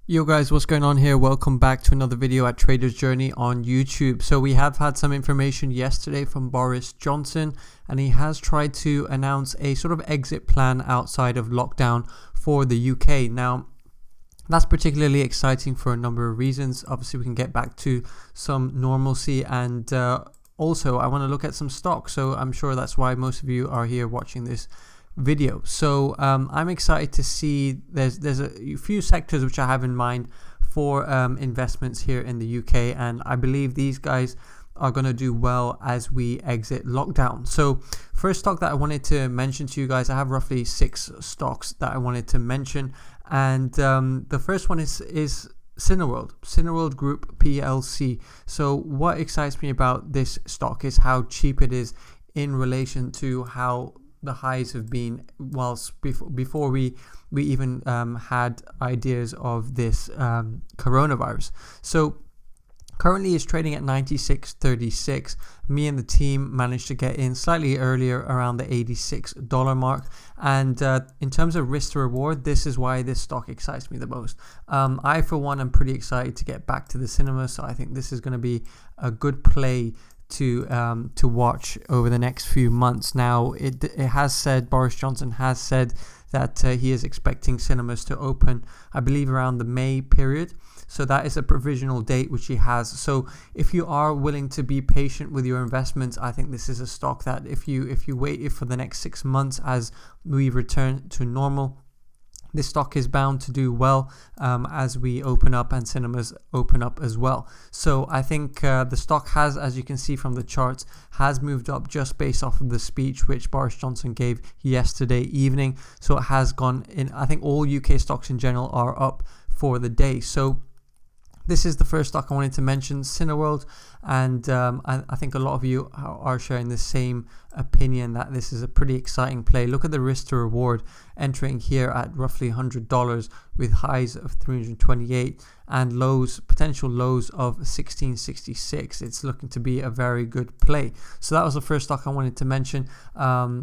Yo guys, what's going on here? Welcome back to another video at Trader's Journey on YouTube. So we have had some information yesterday from Boris Johnson, and he has tried to announce a sort of exit plan outside of lockdown for the UK. Now, that's particularly exciting for a number of reasons. Obviously, we can get back to some normalcy, and also I want to look at some stocks. So I'm sure that's why most of you are here watching this video. So I'm excited to see there's a few sectors which I have in mind for investments here in the UK, and I believe these guys are going to do well as we exit lockdown. So first stock that I wanted to mention to you guys, I have roughly 6 stocks that I wanted to mention, and the first one is Cineworld Group Plc. So what excites me about this stock is how cheap it is in relation to how the highs have been whilst before we even had ideas of this coronavirus. So currently it's trading at 96.36. Me and the team managed to get in slightly earlier around the $86 mark, and in terms of risk to reward, this is why this stock excites me the most. I for one am pretty excited to get back to the cinema, so I think this is going to be a good play to watch over the next few months. Now it has said, Boris Johnson has said that he is expecting cinemas to open, I believe, around the May period. So that is a provisional date which he has. So if you are willing to be patient with your investments, I think this is a stock that if you wait for the next 6 months as we return to normal, this stock is bound to do well as we open up and cinemas open up as well. So I think the stock has, as you can see from the charts, has moved up just based off of the speech which Boris Johnson gave yesterday evening. So it has gone in. I think all UK stocks in general are up for the day. So this is the first stock I wanted to mention, Cineworld, and I think a lot of you are sharing the same opinion that this is a pretty exciting play. Look at the risk to reward entering here at roughly $100 with highs of 328 and potential lows of 1666. It's looking to be a very good play. So that was the first stock I wanted to mention,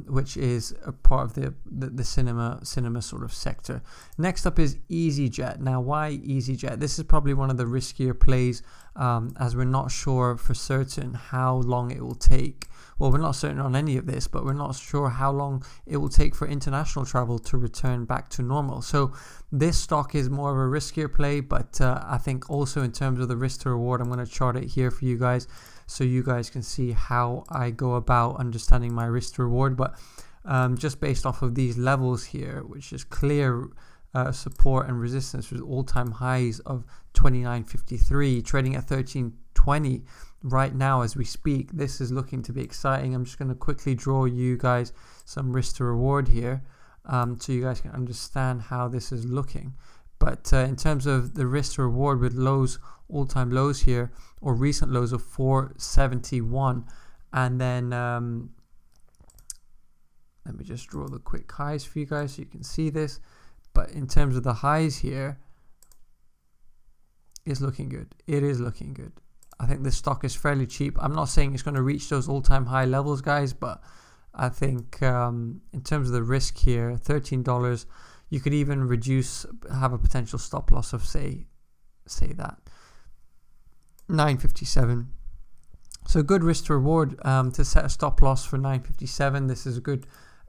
which is a part of the cinema sort of sector. Next up is EasyJet. Now, why EasyJet? This is probably one of the riskier plays, as we're not sure for certain how long it will take. Well, we're not certain on any of this, but we're not sure how long it will take for international travel to return back to normal. So this stock is more of a riskier play, but I think also in terms of the risk to reward, I'm going to chart it here for you guys so you guys can see how I go about understanding my risk to reward. But just based off of these levels here, which is clear support and resistance with all-time highs of 29.53, trading at 13.20 right now as we speak. This is looking to be exciting. I'm just going to quickly draw you guys some risk to reward here, so you guys can understand how this is looking. But in terms of the risk to reward with lows, all-time lows here, or recent lows of 471, and then let me just draw the quick highs for you guys so you can see this. But in terms of the highs here, it's looking good. It is looking good. I think this stock is fairly cheap. I'm not saying it's going to reach those all-time high levels, guys, but I think in terms of the risk here, $13, you could even have a potential stop loss of say that $9.57. So good risk to reward to set a stop loss for $9.57. This is a good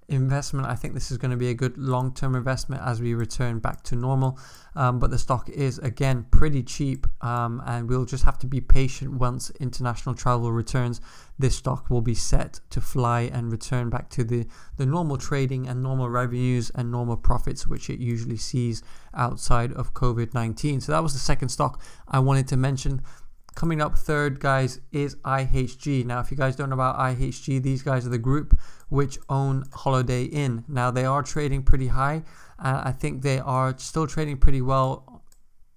investment. I think this is going to be a good long-term investment as we return back to normal, but the stock is again pretty cheap, and we'll just have to be patient. Once international travel returns, this stock will be set to fly and return back to the normal trading and normal revenues and normal profits which it usually sees outside of COVID-19. So that was the second stock I wanted to mention. Coming up third, guys, is IHG. Now, if you guys don't know about IHG, these guys are the group which own Holiday Inn. Now, they are trading pretty high, and I think they are still trading pretty well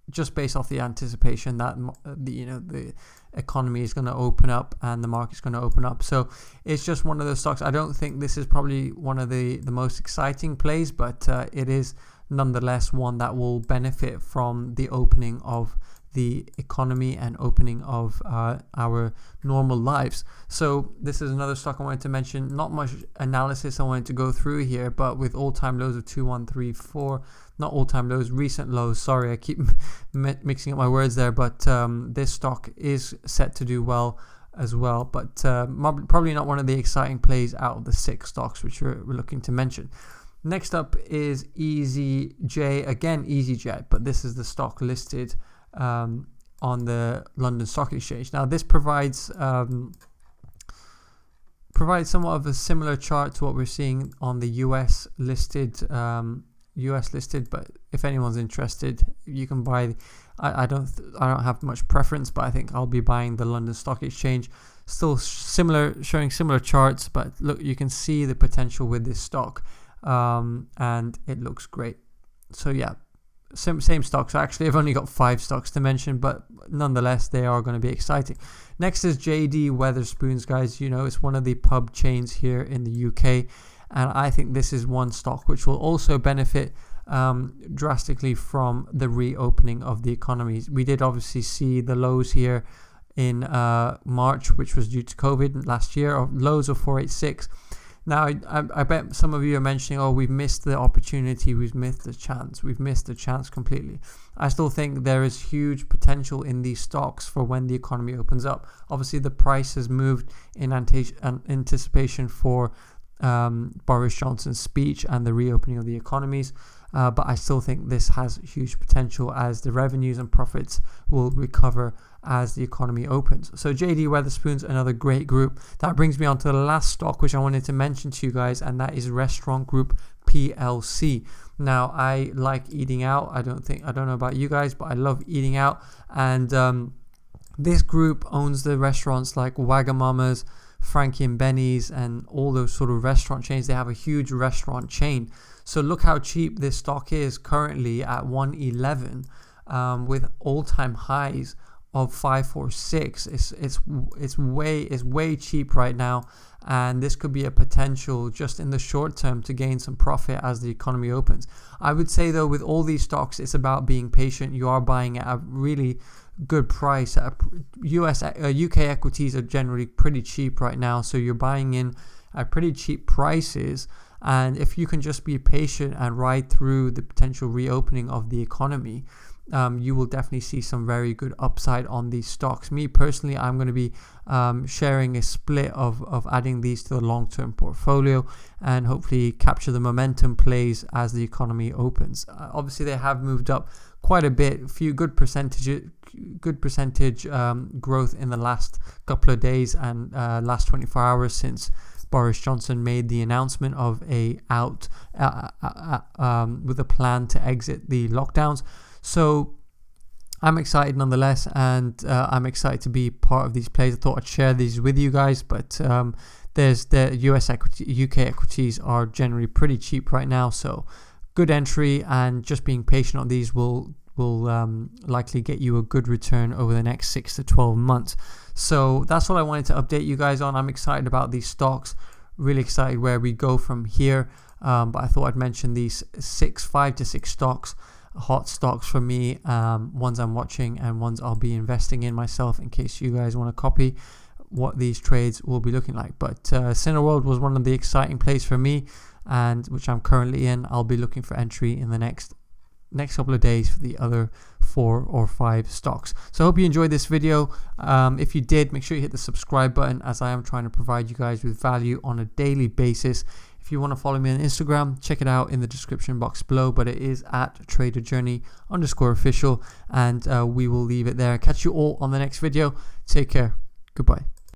just based off the anticipation that the economy is going to open up and the market's going to open up. So it's just one of those stocks. I don't think this is probably one of the most exciting plays, but it is nonetheless one that will benefit from the opening of the economy and opening of our normal lives. So this is another stock I wanted to mention. Not much analysis I wanted to go through here, but with all-time lows of 2134, not all-time lows, recent lows, sorry, I keep mixing up my words there, but this stock is set to do well as well, but probably not one of the exciting plays out of the 6 stocks which we're looking to mention. Next up is EasyJ, again EasyJet, but this is the stock listed on the London Stock Exchange. Now this provides somewhat of a similar chart to what we're seeing on the US listed, but if anyone's interested, you can buy. I don't have much preference, but I think I'll be buying the London Stock Exchange. Still similar, showing similar charts, but look, you can see the potential with this stock, and it looks great. So yeah, same stocks. Actually, I've only got 5 stocks to mention, but nonetheless, they are going to be exciting. Next is JD Weatherspoons, guys. You know, it's one of the pub chains here in the UK, and I think this is one stock which will also benefit drastically from the reopening of the economies. We did obviously see the lows here in March, which was due to COVID last year, of lows of 486. Now I bet some of you are mentioning, oh, we've missed the opportunity, we've missed the chance completely. I still think there is huge potential in these stocks for when the economy opens up. Obviously the price has moved in anticipation for Boris Johnson's speech and the reopening of the economies, but I still think this has huge potential as the revenues and profits will recover as the economy opens. So JD Weatherspoons, another great group. That brings me on to the last stock which I wanted to mention to you guys, and that is Restaurant Group Plc. Now I like eating out. I don't know about you guys, but I love eating out, and this group owns the restaurants like Wagamama's, Frankie and Benny's, and all those sort of restaurant chains. They have a huge restaurant chain. So look how cheap this stock is currently at 111, with all-time highs of 546. It's way cheap right now, and this could be a potential just in the short term to gain some profit as the economy opens. I would say though, with all these stocks, it's about being patient. You are buying at a really good price. UK equities are generally pretty cheap right now, so you're buying in at pretty cheap prices, and if you can just be patient and ride through the potential reopening of the economy, you will definitely see some very good upside on these stocks. Me personally, I'm going to be sharing a split of adding these to the long-term portfolio and hopefully capture the momentum plays as the economy opens. Obviously they have moved up quite a bit, a few good percentage growth in the last couple of days and last 24 hours since Boris Johnson made the announcement of with a plan to exit the lockdowns. So I'm excited nonetheless, and I'm excited to be part of these plays. I thought I'd share these with you guys, but there's the UK equities are generally pretty cheap right now, so good entry, and just being patient on these will likely get you a good return over the next 6 to 12 months. So that's all I wanted to update you guys on. I'm excited about these stocks, really excited where we go from here, but I thought I'd mention these 5 to 6 stocks, hot stocks for me, ones I'm watching and ones I'll be investing in myself in case you guys want to copy what these trades will be looking like. But Cineworld was one of the exciting plays for me, and which I'm currently in. I'll be looking for entry in the next couple of days for the other 4 or 5 stocks. So I hope you enjoyed this video. If you did, make sure you hit the subscribe button, as I am trying to provide you guys with value on a daily basis. If you want to follow me on Instagram, check it out in the description box below, but it is at traderjourney_official, and we will leave it there. Catch you all on the next video. Take care. Goodbye.